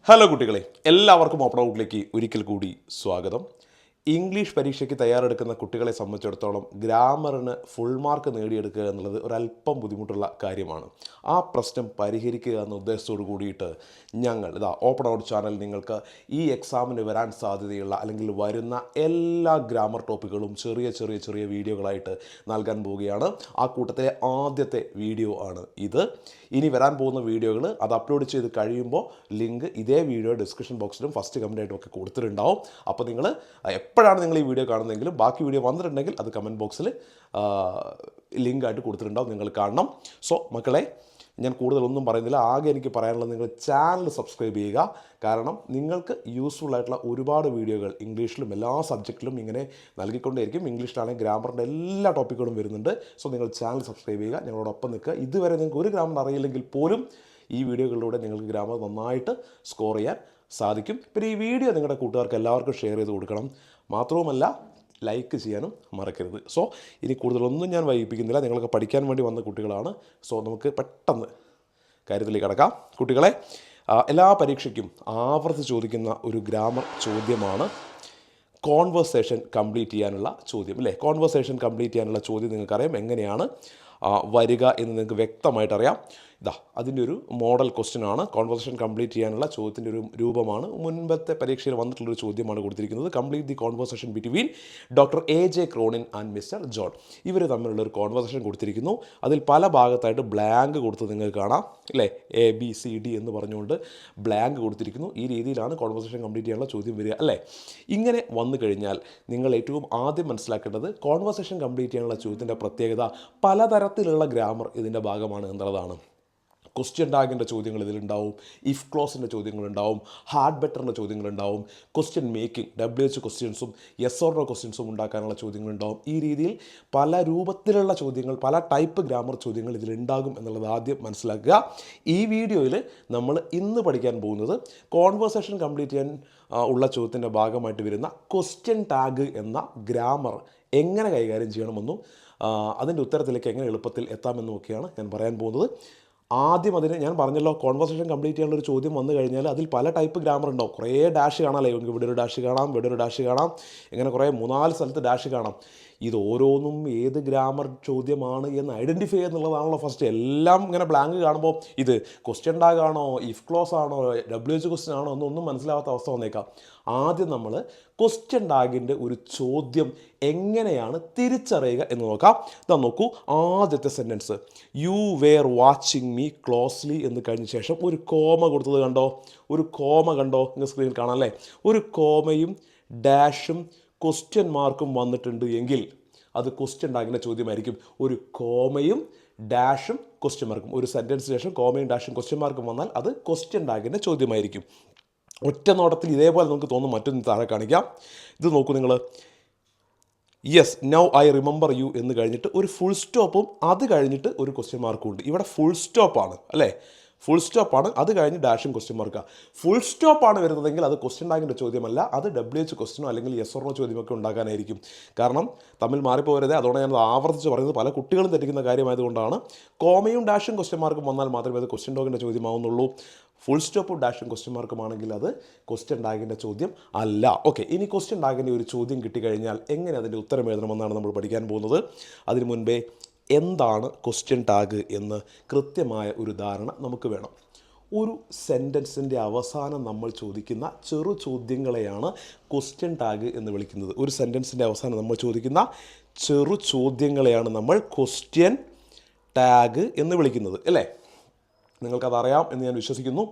Hello കുട്ടികളെ, എല്ലാവർക്കും open ഔട്ടിലേക്ക് ഒരിക്കൽ കൂടി സ്വാഗതം. ഇംഗ്ലീഷ് പരീക്ഷയ്ക്ക് തയ്യാറെടുക്കുന്ന കുട്ടികളെ സംബന്ധിച്ചിടത്തോളം ഗ്രാമറിന് ഫുൾ മാർക്ക് നേടിയെടുക്കുക എന്നുള്ളത് ഒരല്പം ബുദ്ധിമുട്ടുള്ള കാര്യമാണ്. ആ പ്രശ്നം പരിഹരിക്കുക എന്ന ഉദ്ദേശത്തോടു കൂടിയിട്ട് ഞങ്ങൾ ഓപ്പൺ ഔട്ട് ചാനൽ നിങ്ങൾക്ക് ഈ എക്സാമിന് വരാൻ സാധ്യതയുള്ള അല്ലെങ്കിൽ വരുന്ന എല്ലാ ഗ്രാമർ ടോപ്പിക്കുകളും ചെറിയ ചെറിയ ചെറിയ വീഡിയോകളായിട്ട് നൽകാൻ പോവുകയാണ്. ആ കൂട്ടത്തിലെ ആദ്യത്തെ വീഡിയോ ആണ് ഇത്. ഇനി വരാൻ പോകുന്ന വീഡിയോകൾ അത് അപ്ലോഡ് ചെയ്ത് കഴിയുമ്പോൾ ലിങ്ക് ഇതേ വീഡിയോ ഡിസ്ക്രിപ്ഷൻ ബോക്സിലും ഫസ്റ്റ് കമൻറ്റായിട്ടും ഒക്കെ കൊടുത്തിട്ടുണ്ടാവും. അപ്പോൾ നിങ്ങൾ എപ്പോഴാണ് നിങ്ങൾ ഈ വീഡിയോ കാണുന്നതെങ്കിലും ബാക്കി വീഡിയോ വന്നിട്ടുണ്ടെങ്കിൽ അത് കമൻറ്റ് ബോക്സിൽ ലിങ്കായിട്ട് കൊടുത്തിട്ടുണ്ടാവും, നിങ്ങൾ കാണണം. സോ മക്കളെ, ഞാൻ കൂടുതലൊന്നും പറയുന്നില്ല. ആകെ എനിക്ക് പറയാനുള്ളത്, നിങ്ങൾ ചാനൽ സബ്സ്ക്രൈബ് ചെയ്യുക. കാരണം നിങ്ങൾക്ക് യൂസ്ഫുൾ ആയിട്ടുള്ള ഒരുപാട് വീഡിയോകൾ ഇംഗ്ലീഷിലും എല്ലാ സബ്ജക്റ്റിലും ഇങ്ങനെ നൽകിക്കൊണ്ടേയിരിക്കും. ഇംഗ്ലീഷിലാണെങ്കിൽ ഗ്രാമറിൻ്റെ എല്ലാ ടോപ്പിക്കുകളും വരുന്നുണ്ട്. സോ നിങ്ങൾ ചാനൽ സബ്സ്ക്രൈബ് ചെയ്യുക, ഞങ്ങളോടൊപ്പം നിൽക്കുക. ഇതുവരെ നിങ്ങൾക്ക് ഒരു ഗ്രാമർ അറിയില്ലെങ്കിൽ പോലും ഈ വീഡിയോകളിലൂടെ നിങ്ങൾക്ക് ഗ്രാമർ നന്നായിട്ട് സ്കോർ ചെയ്യാൻ സാധിക്കും. പിന്നെ ഈ വീഡിയോ നിങ്ങളുടെ കൂട്ടുകാർക്ക് എല്ലാവർക്കും ഷെയർ ചെയ്ത് കൊടുക്കണം. മാത്രവുമല്ല, ലൈക്ക് ചെയ്യാനും മറക്കരുത്. സോ ഇനി കൂടുതലൊന്നും ഞാൻ വൈകിപ്പിക്കുന്നില്ല. നിങ്ങളൊക്കെ പഠിക്കാൻ വേണ്ടി വന്ന കുട്ടികളാണ്. സോ നമുക്ക് പെട്ടെന്ന് കാര്യത്തിലേക്ക് കടക്കാം. കുട്ടികളെ, എല്ലാ പരീക്ഷയ്ക്കും ആവർത്തിച്ച് ചോദിക്കുന്ന ഒരു ഗ്രാമർ ചോദ്യമാണ് കോൺവെർസേഷൻ കംപ്ലീറ്റ് ചെയ്യാനുള്ള ചോദ്യം, അല്ലേ? കോൺവെർസേഷൻ കംപ്ലീറ്റ് ചെയ്യാനുള്ള ചോദ്യം നിങ്ങൾക്കറിയാം എങ്ങനെയാണ് വരിക എന്ന് നിങ്ങൾക്ക് വ്യക്തമായിട്ടറിയാം. അതിൻ്റെ ഒരു മോഡൽ ക്വസ്റ്റ്യൻ ആണ്. കോൺവെർസേഷൻ കംപ്ലീറ്റ് ചെയ്യാനുള്ള ചോദ്യത്തിൻ്റെ ഒരു രൂപമാണ്. മുൻപത്തെ പരീക്ഷയിൽ വന്നിട്ടുള്ളൊരു ചോദ്യമാണ് കൊടുത്തിരിക്കുന്നത്. Complete the conversation between doctor AJ Cronin and mister John. ഇവർ തമ്മിലുള്ളൊരു കോൺവെർസേഷൻ കൊടുത്തിരിക്കുന്നു. അതിൽ പല ഭാഗത്തായിട്ട് ബ്ലാങ്ക് കൊടുത്ത് നിങ്ങൾക്ക് കാണാം, അല്ലേ? ABCD എന്ന് പറഞ്ഞുകൊണ്ട് ബ്ലാങ്ക് കൊടുത്തിരിക്കുന്നു. ഈ രീതിയിലാണ് കോൺവെർസേഷൻ കംപ്ലീറ്റ് ചെയ്യാനുള്ള ചോദ്യം വരിക, അല്ലേ? ഇങ്ങനെ വന്നു കഴിഞ്ഞാൽ നിങ്ങൾ ഏറ്റവും ആദ്യം മനസ്സിലാക്കേണ്ടത് കോൺവെർസേഷൻ കംപ്ലീറ്റ് ചെയ്യാനുള്ള ചോദ്യത്തിൻ്റെ പ്രത്യേകത പലതരത്തിലുള്ള ഗ്രാമർ ഇതിൻ്റെ ഭാഗമാണ് എന്നുള്ളതാണ്. ക്വസ്റ്റ്യൻ ടാഗിൻ്റെ ചോദ്യങ്ങൾ ഇതിലുണ്ടാവും, ഇഫ് ക്ലോസിൻ്റെ ചോദ്യങ്ങളുണ്ടാവും, ഹാർഡ് ബെറ്ററിൻ്റെ ചോദ്യങ്ങളുണ്ടാവും, ക്വസ്റ്റ്യൻ മേക്കിംഗ് WH ക്വസ്റ്റ്യൻസും യെസ് ഓർ നോ ക്വസ്റ്റ്യൻസും ഉണ്ടാക്കാനുള്ള ചോദ്യങ്ങളുണ്ടാവും. ഈ രീതിയിൽ പല രൂപത്തിലുള്ള ചോദ്യങ്ങൾ, പല ടൈപ്പ് ഗ്രാമർ ചോദ്യങ്ങൾ ഇതിലുണ്ടാകും എന്നുള്ളത് ആദ്യം മനസ്സിലാക്കുക. ഈ വീഡിയോയിൽ നമ്മൾ ഇന്ന് പഠിക്കാൻ പോകുന്നത് കോൺവെർസേഷൻ കംപ്ലീറ്റ് ചെയ്യാൻ ഉള്ള ചോദ്യത്തിൻ്റെ ഭാഗമായിട്ട് വരുന്ന ക്വസ്റ്റ്യൻ ടാഗ് എന്ന ഗ്രാമർ എങ്ങനെ കൈകാര്യം ചെയ്യണമെന്നും അതിൻ്റെ ഉത്തരത്തിലേക്ക് എങ്ങനെ എളുപ്പത്തിൽ എത്താമെന്നും ഒക്കെയാണ് ഞാൻ പറയാൻ പോകുന്നത്. ആദ്യം അതിന് ഞാൻ പറഞ്ഞല്ലോ, കോൺവെർസേഷൻ കംപ്ലീറ്റ് ചെയ്യാനുള്ളൊരു ചോദ്യം വന്നു കഴിഞ്ഞാൽ അതിൽ പല ടൈപ്പ് ഗ്രാമർ ഉണ്ടാവും. കുറേ ഡാഷ് കാണാമല്ലേ? നമുക്ക് ഇവിടെ ഒരു ഡാഷ് കാണാം, ഇവിടെ ഒരു ഡാഷ് കാണാം, ഇങ്ങനെ കുറേ 3-4 സ്ഥലത്ത് ഡാഷ് കാണാം. ഇത് ഓരോന്നും ഏത് ഗ്രാമർ ചോദ്യമാണ് എന്ന് ഐഡൻറ്റിഫൈ എന്നുള്ളതാണല്ലോ ഫസ്റ്റ്. എല്ലാം ഇങ്ങനെ ബ്ലാങ്ക് കാണുമ്പോൾ ഇത് ക്വസ്റ്റ്യൻ ടാഗ് ആണോ, ഇഫ് ക്ലോസ് ആണോ, WH ക്വസ്റ്റ്യൻ ആണോ എന്നൊന്നും മനസ്സിലാവാത്ത അവസ്ഥ വന്നേക്കാം. ആദ്യം നമ്മൾ ക്വസ്റ്റ്യൻ ടാഗിൻ്റെ ഒരു ചോദ്യം എങ്ങനെയാണ് തിരിച്ചറിയുക എന്ന് നോക്കാം. ഇതാ നോക്കൂ, ആദ്യത്തെ sentence you were watching me closely എന്ന് കഴിഞ്ഞ ശേഷം ഒരു കോമ കൊടുത്തത് കണ്ടോ? ഒരു കോമ കണ്ടോ? നിങ്ങൾ സ്ക്രീനിൽ കാണാം, അല്ലേ? ഒരു കോമയും ഡാഷും ക്വസ്റ്റ്യൻ മാർക്കും വന്നിട്ടുണ്ട് എങ്കിൽ അത് ക്വസ്റ്റ്യൻ ടാഗിൻ്റെ ചോദ്യമായിരിക്കും. ഒരു കോമയും ഡാഷും ക്വസ്റ്റ്യൻ മാർക്കും, ഒരു സെൻറ്റൻസിന് ശേഷം കോമയും ഡാഷും ക്വസ്റ്റ്യൻ മാർക്കും വന്നാൽ അത് ക്വസ്റ്റ്യൻ ടാഗിൻ്റെ ചോദ്യമായിരിക്കും. ഒറ്റ നോട്ടത്തിൽ ഇതേപോലെ നമുക്ക് തോന്നും. മറ്റൊന്ന് താഴെ കാണിക്കാം. ഇത് നോക്കൂ നിങ്ങൾ. Yes now I remember you എന്ന് കഴിഞ്ഞിട്ട് ഒരു ഫുൾ സ്റ്റോപ്പും അത് കഴിഞ്ഞിട്ട് ഒരു ക്വസ്റ്റ്യൻ മാർക്കും ഉണ്ട്. ഇവിടെ ഫുൾ സ്റ്റോപ്പാണ്, അല്ലേ? ഫുൾ സ്റ്റോപ്പാണ്, അത് കഴിഞ്ഞ് ഡാഷും ക്വസ്റ്റ്യൻ മാർക്കാണ്. ഫുൾ സ്റ്റോപ്പാണ് വരുന്നതെങ്കിൽ അത് ക്വസ്റ്റ്യൻ ടാഗിൻ്റെ ചോദ്യമല്ല, അത് WH ക്വസ്റ്റ്യനോ അല്ലെങ്കിൽ യെസ് ഓർ നോ ചോദ്യമൊക്കെ ഉണ്ടാക്കാനായിരിക്കും. കാരണം തമ്മിൽ മാറിപ്പോകരുത്. അതുകൊണ്ട് ഞാനത് ആവർത്തിച്ച് പറയുന്നത് പല കുട്ടികളും തെറ്റിക്കുന്ന കാര്യമായതുകൊണ്ടാണ്. കോമയും ഡാഷും ക്വസ്റ്റ്യൻ മാർക്കും വന്നാൽ മാത്രമേ അത് ക്വസ്റ്റ്യൻ ടാഗിൻ്റെ ചോദ്യമാവുന്നുള്ളൂ. ഫുൾ സ്റ്റോപ്പും ഡാഷും ക്വസ്റ്റ്യൻ മാർക്കുമാണെങ്കിൽ അത് ക്വസ്റ്റ്യൻ ടാഗിൻ്റെ ചോദ്യം അല്ല. ഓക്കെ, ഇനി ക്വസ്റ്റ്യൻ ടാഗിൻ്റെ ഒരു ചോദ്യം കിട്ടിക്കഴിഞ്ഞാൽ എങ്ങനെ അതിൻ്റെ ഉത്തരം എഴുതണമെന്നാണ് നമ്മൾ പഠിക്കാൻ പോകുന്നത്. അതിനു മുൻപേ എന്താണ് ക്വസ്റ്റ്യൻ ടാഗ് എന്ന് കൃത്യമായ ഒരു ധാരണ നമുക്ക് വേണം. ഒരു സെൻറ്റൻസിൻ്റെ അവസാനം നമ്മൾ ചോദിക്കുന്ന ചെറു ചോദ്യങ്ങളെയാണ് ക്വസ്റ്റ്യൻ ടാഗ് എന്ന് വിളിക്കുന്നത്. ഒരു സെൻറ്റൻസിൻ്റെ അവസാനം നമ്മൾ ചോദിക്കുന്ന ചെറു ചോദ്യങ്ങളെയാണ് നമ്മൾ ക്വസ്റ്റ്യൻ ടാഗ് എന്ന് വിളിക്കുന്നത്, അല്ലേ? നിങ്ങൾക്കതറിയാം എന്ന് ഞാൻ വിശ്വസിക്കുന്നു.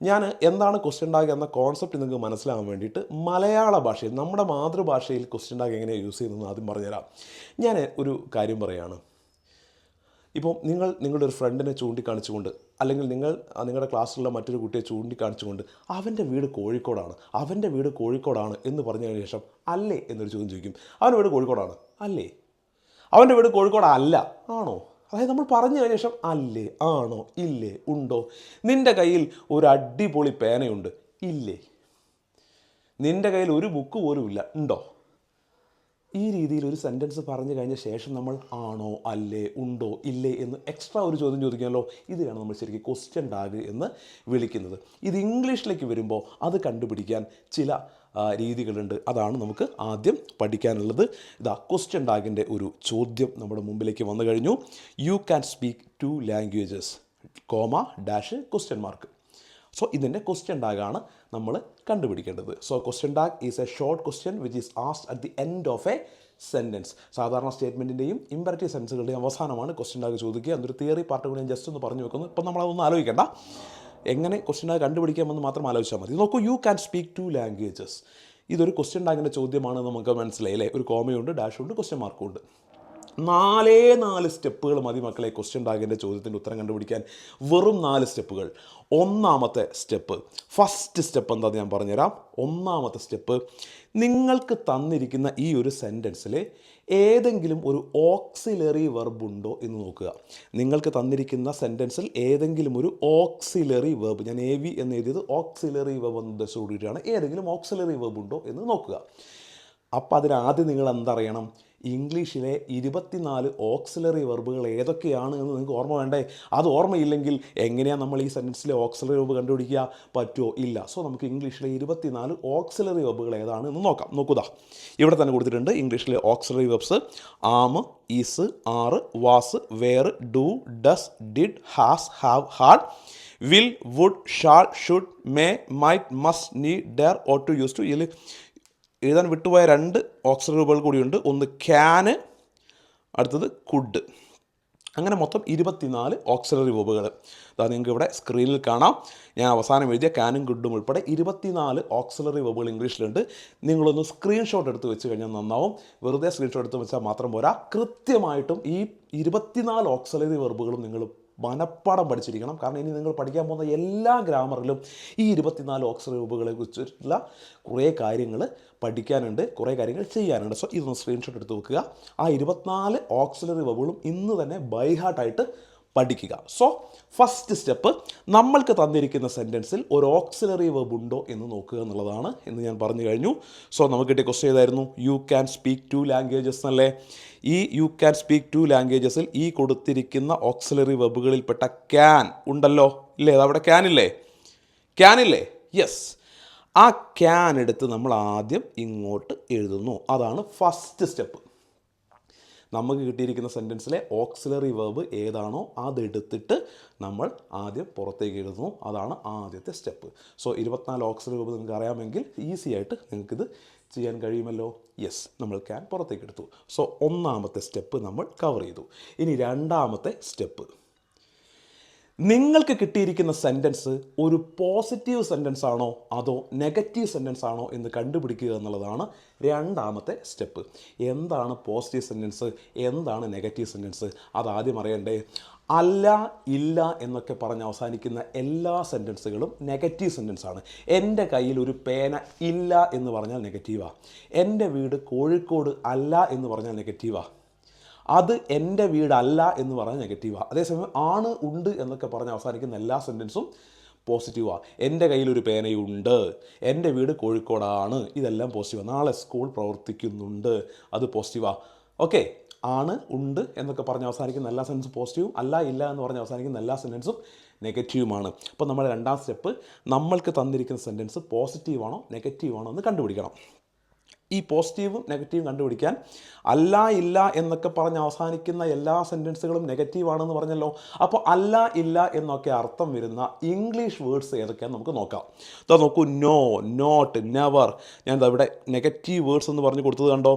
ഞാൻ എന്താണ് ക്വസ്റ്റ്യൻ ടാഗ് എന്ന കോൺസെപ്റ്റ് നിങ്ങൾക്ക് മനസ്സിലാകാൻ വേണ്ടിയിട്ട് മലയാള ഭാഷയിൽ, നമ്മുടെ മാതൃഭാഷയിൽ ക്വസ്റ്റ്യൻ ടാഗ് എങ്ങനെയാണ് യൂസ് ചെയ്യുന്നതെന്ന് ആദ്യം പറഞ്ഞുതരാം. ഞാൻ ഒരു കാര്യം പറയുകയാണ്. ഇപ്പോൾ നിങ്ങളുടെ ഒരു ഫ്രണ്ടിനെ ചൂണ്ടിക്കാണിച്ചുകൊണ്ട്, അല്ലെങ്കിൽ നിങ്ങളുടെ ക്ലാസ്സിലുള്ള മറ്റൊരു കുട്ടിയെ ചൂണ്ടിക്കാണിച്ചുകൊണ്ട് അവൻ്റെ വീട് കോഴിക്കോടാണ് എന്ന് പറഞ്ഞതിന് ശേഷം അല്ലേ എന്നൊരു ചോദ്യം ചോദിക്കും. അവൻ്റെ വീട് കോഴിക്കോടാണ് അല്ലേ? അവൻ്റെ വീട് കോഴിക്കോടല്ല ആണോ? അതായത് നമ്മൾ പറഞ്ഞു കഴിഞ്ഞ ശേഷം അല്ലേ, ആണോ, ഇല്ലേ, ഉണ്ടോ? നിൻ്റെ കയ്യിൽ ഒരു അടിപൊളി പേനയുണ്ട് ഇല്ലേ? നിൻ്റെ കയ്യിൽ ഒരു ബുക്ക് പോലും ഇല്ല ഉണ്ടോ? ഈ രീതിയിൽ ഒരു സെൻറ്റൻസ് പറഞ്ഞു കഴിഞ്ഞ ശേഷം നമ്മൾ ആണോ അല്ലേ ഉണ്ടോ ഇല്ലേ എന്ന് എക്സ്ട്രാ ഒരു ചോദ്യം ചോദിക്കാമല്ലോ. ഇതിനാണ് നമ്മൾ ശരിക്കും ക്വസ്റ്റ്യൻ ടാഗ് എന്ന് വിളിക്കുന്നത്. ഇത് ഇംഗ്ലീഷിലേക്ക് വരുമ്പോൾ അത് കണ്ടുപിടിക്കാൻ ചില രീതികളുണ്ട്. അതാണ് നമുക്ക് ആദ്യം പഠിക്കാനുള്ളത്. ഇതാ ക്വസ്റ്റ്യൻ ടാഗിൻ്റെ ഒരു ചോദ്യം നമ്മുടെ മുമ്പിലേക്ക് വന്നു കഴിഞ്ഞു. U can speak 2 languages, comma dash question mark. So ഇതിൻ്റെ ക്വസ്റ്റ്യൻ ടാഗാണ് നമ്മൾ കണ്ടുപിടിക്കേണ്ടത്. So question tag is A short question which is asked at the end of A sentence. സാധാരണ സ്റ്റേറ്റ്മെൻറ്റിൻ്റെയും ഇമ്പറേറ്റീവ് സെൻറ്റൻസുകളുടെയും അവസാനമാണ് ക്വസ്റ്റ്യൻ ടാഗ് ചോദിക്കുക. എന്നൊരു തിയറി പാർട്ട് കൂടി ഞാൻ just ഒന്ന് പറഞ്ഞു വെക്കുന്നു. ഇപ്പം നമ്മളതൊന്നും ആലോചിക്കേണ്ട, എങ്ങനെ ക്വസ്റ്റ്യൻ ടാഗ് കണ്ടുപിടിക്കാമെന്ന് മാത്രം ആലോചിച്ചാൽ മതി. നോക്കൂ, യു ക്യാൻ സ്പീക്ക് 2 ലാംഗ്വേജസ്. ഇതൊരു ക്വസ്റ്റ്യൻ ടാഗിൻ്റെ ചോദ്യമാണ്, നമുക്ക് മനസ്സിലായി അല്ലേ. ഒരു കോമയുണ്ട്, ഡാഷുണ്ട്, ക്വസ്റ്റ്യൻ മാർക്കും ഉണ്ട്. 4 സ്റ്റെപ്പുകൾ മതി മക്കളെ ക്വസ്റ്റ്യൻ ടാഗിൻ്റെ ചോദ്യത്തിൻ്റെ ഉത്തരം കണ്ടുപിടിക്കാൻ. വെറും 4 സ്റ്റെപ്പുകൾ. ഒന്നാമത്തെ സ്റ്റെപ്പ്, ഫസ്റ്റ് സ്റ്റെപ്പ് എന്താണെന്ന് ഞാൻ പറഞ്ഞുതരാം. ഒന്നാമത്തെ സ്റ്റെപ്പ്, നിങ്ങൾക്ക് തന്നിരിക്കുന്ന ഈ ഒരു സെൻറ്റൻസിൽ ഏതെങ്കിലും ഒരു ഓക്സിലറി വെർബ് ഉണ്ടോ എന്ന് നോക്കുക. നിങ്ങൾക്ക് തന്നിരിക്കുന്ന സെൻറ്റൻസിൽ ഏതെങ്കിലും ഒരു ഓക്സിലറി വെർബ്, ഞാൻ AV എന്ന് എഴുതിയത് ഓക്സിലറി വെർബ് എന്ന ഉദ്ദേശത്തോടുകൂടിയാണ്, ഏതെങ്കിലും ഓക്സിലറി വെർബ് ഉണ്ടോ എന്ന് നോക്കുക. അപ്പോൾ അതിനാദ്യം നിങ്ങൾ എന്തറിയണം, ഇംഗ്ലീഷിലെ 24 ഓക്സിലറി വെർബുകൾ ഏതൊക്കെയാണ് എന്ന് നിങ്ങൾക്ക് ഓർമ്മ വേണ്ടേ. അത് ഓർമ്മയില്ലെങ്കിൽ എങ്ങനെയാണ് നമ്മൾ ഈ സെൻറ്റൻസിലെ ഓക്സിലറി വെർബ് കണ്ടുപിടിക്കുക? പറ്റുമോ? ഇല്ല. സോ നമുക്ക് ഇംഗ്ലീഷിലെ 24 ഓക്സിലറി വെർബുകൾ ഏതാണ് എന്ന് നോക്കാം. നോക്കുക, ഇവിടെ തന്നെ കൊടുത്തിട്ടുണ്ട് ഇംഗ്ലീഷിലെ auxiliary verbs. Am, is, are, was, were, do, does, did, has, have, had, will, would, shall, should, may, might, must, need, dare, ought to, used to. ഇതിൽ എഴുതാൻ വിട്ടുപോയ 2 ഓക്സിലറി വെർബുകൾ കൂടിയുണ്ട്. ഒന്ന് ക്യാന്, അടുത്തത് കുഡ്. അങ്ങനെ മൊത്തം 24 ഓക്സിലറി വെർബുകൾ. അതായത് നിങ്ങൾക്ക് ഇവിടെ സ്ക്രീനിൽ കാണാം. ഞാൻ അവസാനം എഴുതിയ ക്യാനും കുഡും ഉൾപ്പെടെ 24 ഓക്സിലറി വെർബുകൾ ഇംഗ്ലീഷിലുണ്ട്. നിങ്ങളൊന്ന് സ്ക്രീൻഷോട്ട് എടുത്ത് വെച്ച് കഴിഞ്ഞാൽ നന്നാവും. വെറുതെ സ്ക്രീൻഷോട്ട് എടുത്ത് വെച്ചാൽ മാത്രം പോരാ, കൃത്യമായിട്ടും ഈ 24 ഓക്സിലറി വെർബുകളും നിങ്ങൾ മനപ്പാഠം പഠിച്ചിരിക്കണം. കാരണം ഇനി നിങ്ങൾ പഠിക്കാൻ പോകുന്ന എല്ലാ ഗ്രാമറിലും ഈ 24 ഓക്സിലറി വെർബുകളെ കുറിച്ചുള്ള കുറേ കാര്യങ്ങൾ പഠിക്കാനുണ്ട്, കുറേ കാര്യങ്ങൾ ചെയ്യാനുണ്ട്. സോ ഇതൊന്ന് സ്ക്രീൻഷോട്ട് എടുത്ത് വെക്കുക. ആ 24 ഓക്സിലറി വെർബുകളും ഇന്ന് തന്നെ ബൈ ഹാർട്ടായിട്ട് പഠിക്കുക. സോ ഫസ്റ്റ് സ്റ്റെപ്പ്, നമ്മൾക്ക് തന്നിരിക്കുന്ന സെൻറ്റൻസിൽ ഒരു ഓക്സിലറി വെർബ് ഉണ്ടോ എന്ന് നോക്കുക എന്നുള്ളതാണ് എന്ന് ഞാൻ പറഞ്ഞു കഴിഞ്ഞു. സോ നമുക്ക് കിട്ടിയ ക്വസ്റ്റ്യൻ ഏതായിരുന്നു? യു ക്യാൻ സ്പീക്ക് 2 ലാംഗ്വേജസ് എന്നല്ലേ. ഈ യു ക്യാൻ സ്പീക്ക് 2 ലാംഗ്വേജസിൽ ഈ കൊടുത്തിരിക്കുന്ന ഓക്സിലറി വെർബുകളിൽപ്പെട്ട ക്യാൻ ഉണ്ടല്ലോ, ഇല്ലേ? അതവിടെ ക്യാൻ ഇല്ലേ? യെസ്. ആ ക്യാൻ എടുത്ത് നമ്മൾ ആദ്യം ഇങ്ങോട്ട് എഴുതുന്നു. അതാണ് ഫസ്റ്റ് സ്റ്റെപ്പ്. നമുക്ക് കിട്ടിയിരിക്കുന്ന സെൻറ്റൻസിലെ ഓക്സിലറി വെർബ് ഏതാണോ അതെടുത്തിട്ട് നമ്മൾ ആദ്യം പുറത്തേക്ക് എഴുതുന്നു. അതാണ് ആദ്യത്തെ സ്റ്റെപ്പ്. സോ 24 ഓക്സിലറി വെർബ് നിങ്ങൾക്ക് അറിയാമെങ്കിൽ ഈസി ആയിട്ട് നിങ്ങൾക്കിത് ചെയ്യാൻ കഴിയുമല്ലോ. യെസ്, നമ്മൾ ക്യാൻ പുറത്തേക്ക് എടുത്തു. സോ ഒന്നാമത്തെ സ്റ്റെപ്പ് നമ്മൾ കവർ ചെയ്തു. ഇനി രണ്ടാമത്തെ സ്റ്റെപ്പ്, നിങ്ങൾക്ക് കിട്ടിയിരിക്കുന്ന സെൻറ്റൻസ് ഒരു പോസിറ്റീവ് സെൻറ്റൻസ് ആണോ അതോ നെഗറ്റീവ് സെൻറ്റൻസ് ആണോ എന്ന് കണ്ടുപിടിക്കുക എന്നുള്ളതാണ് രണ്ടാമത്തെ സ്റ്റെപ്പ്. എന്താണ് പോസിറ്റീവ് സെൻറ്റൻസ്, എന്താണ് നെഗറ്റീവ് സെൻറ്റൻസ്, അതാദ്യം അറിയണ്ടേ. അല്ല, ഇല്ല എന്നൊക്കെ പറഞ്ഞ് അവസാനിക്കുന്ന എല്ലാ സെൻറ്റൻസുകളും നെഗറ്റീവ് സെൻറ്റൻസ് ആണ്. എൻ്റെ കയ്യിൽ ഒരു പേന ഇല്ല എന്ന് പറഞ്ഞാൽ നെഗറ്റീവാണ്. എൻ്റെ വീട് കോഴിക്കോട് അല്ല എന്ന് പറഞ്ഞാൽ നെഗറ്റീവാണ്. അത് എൻ്റെ വീടല്ല എന്ന് പറഞ്ഞാൽ നെഗറ്റീവാണ്. അതേസമയം ആണ്, ഉണ്ട് എന്നൊക്കെ പറഞ്ഞ് അവസാനിക്കുന്ന എല്ലാ സെൻറ്റൻസും പോസിറ്റീവാണ്. എൻ്റെ കയ്യിലൊരു പേനയുണ്ട്, എൻ്റെ വീട് കോഴിക്കോടാണ്, ഇതെല്ലാം പോസിറ്റീവാണ്. നാളെ സ്കൂൾ പ്രവർത്തിക്കുന്നുണ്ട്, അത് പോസിറ്റീവാണ്. ഓക്കെ, ആണ്, ഉണ്ട് എന്നൊക്കെ പറഞ്ഞ് അവസാനിക്കുന്ന എല്ലാ സെൻറ്റൻസും പോസിറ്റീവും, അല്ല, ഇല്ല എന്ന് പറഞ്ഞ് അവസാനിക്കുന്ന എല്ലാ സെൻറ്റൻസും നെഗറ്റീവുമാണ്. അപ്പോൾ നമ്മുടെ രണ്ടാം സ്റ്റെപ്പ്, നമ്മൾക്ക് തന്നിരിക്കുന്ന സെൻറ്റൻസ് പോസിറ്റീവാണോ നെഗറ്റീവാണോ എന്ന് കണ്ടുപിടിക്കണം. ഈ പോസിറ്റീവും നെഗറ്റീവും കണ്ടുപിടിക്കാൻ അല്ല, ഇല്ല എന്നൊക്കെ പറഞ്ഞ് അവസാനിക്കുന്ന എല്ലാ സെൻറ്റൻസുകളും നെഗറ്റീവാണെന്ന് പറഞ്ഞല്ലോ. അപ്പോൾ അല്ല, ഇല്ല എന്നൊക്കെ അർത്ഥം വരുന്ന ഇംഗ്ലീഷ് വേർഡ്സ് ഏതൊക്കെയാണെന്ന് നമുക്ക് നോക്കാം. ഇതാ നോക്കൂ, നോ, നോട്ട്, നെവർ. ഞാൻ എന്താ ഇവിടെ നെഗറ്റീവ് വേർഡ്സ് എന്ന് പറഞ്ഞ് കൊടുത്തത് കണ്ടോ.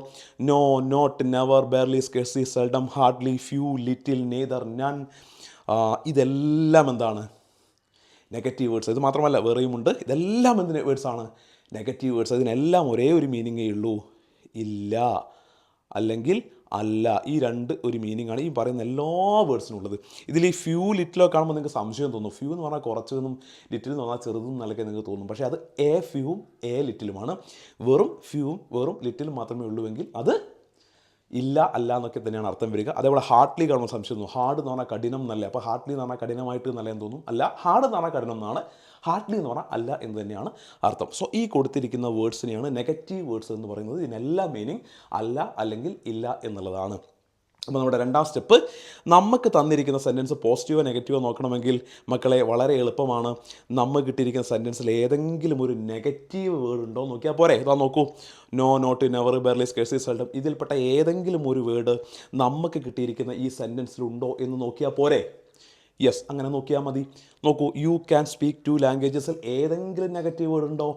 No, not, never, barely, scarcely, seldom, hardly, few, little, neither, none. ഇതെല്ലാം എന്താണ്? Negative words. ഇത് മാത്രമല്ല വേറെയുമുണ്ട്. ഇതെല്ലാം എന്തിന് വേർഡ്സാണ്? Negative words. അതിനെല്ലാം ഒരേ ഒരു മീനിങ്ങേ ഉള്ളൂ, ഇല്ല അല്ലെങ്കിൽ അല്ല. ഈ രണ്ട് ഒരു മീനിങ് ആണ് ഈ പറയുന്ന എല്ലാ വേർഡ്സിനും ഉള്ളത്. ഇതിൽ ഈ ഫ്യൂ, ലിറ്റിലോ കാണുമ്പോൾ നിങ്ങൾക്ക് സംശയം തോന്നും. ഫ്യൂ എന്ന് പറഞ്ഞാൽ കുറച്ചെന്നും ലിറ്റിൽ എന്ന് പറഞ്ഞാൽ ചെറുതെന്നും നിലയ്ക്ക് നിങ്ങൾക്ക് തോന്നും. പക്ഷേ അത് എ ഫ്യൂവും എ ലിറ്റിലുമാണ്. വെറും ഫ്യൂവും വെറും ലിറ്റിലും മാത്രമേ ഉള്ളൂവെങ്കിൽ അത് ഇല്ല അല്ല എന്നൊക്കെ തന്നെയാണ് അർത്ഥം വരിക. അതേപോലെ ഹാർഡ്ലി കാണുമ്പോൾ സംശയം തോന്നും. ഹാർഡ് എന്ന് പറഞ്ഞാൽ കഠിനം എന്നല്ലേ, അപ്പോൾ ഹാർഡ്ലി എന്ന് പറഞ്ഞാൽ കഠിനമായിട്ട് എന്നല്ല എന്ന് തോന്നും. അല്ല, ഹാർഡ് എന്ന് പറഞ്ഞാൽ കഠിനം എന്നാണ്, ഹാർഡ്ലി എന്ന് പറഞ്ഞാൽ അല്ല എന്ന് തന്നെയാണ് അർത്ഥം. സോ ഈ കൊടുത്തിരിക്കുന്ന വേർഡ്സിനെയാണ് നെഗറ്റീവ് വേർഡ്സ് എന്ന് പറയുന്നത്. ഇതിനെല്ലാം മീനിങ് അല്ല അല്ലെങ്കിൽ ഇല്ല എന്നുള്ളതാണ്. അപ്പോൾ നമ്മുടെ രണ്ടാം സ്റ്റെപ്പ്, നമുക്ക് തന്നിരിക്കുന്ന സെൻറ്റൻസ് പോസിറ്റീവോ നെഗറ്റീവോ നോക്കണമെങ്കിൽ മക്കളെ വളരെ എളുപ്പമാണ്. നമുക്ക് കിട്ടിയിരിക്കുന്ന സെൻറ്റൻസിൽ ഏതെങ്കിലും ഒരു നെഗറ്റീവ് വേർഡ് ഉണ്ടോ നോക്കിയാൽ പോരെ. ഇതാ നോക്കൂ, no, not, never, barely, scarcely, seldom, ഇതിൽപ്പെട്ട ഏതെങ്കിലും ഒരു വേർഡ് നമുക്ക് കിട്ടിയിരിക്കുന്ന ഈ സെൻറ്റൻസിലുണ്ടോ എന്ന് നോക്കിയാൽ പോരെ. യെസ്, അങ്ങനെ നോക്കിയാൽ മതി. നോക്കൂ, യു ക്യാൻ സ്പീക്ക് 2 ലാംഗ്വേജസിൽ ഏതെങ്കിലും നെഗറ്റീവ് വേർഡ് ഉണ്ടോ?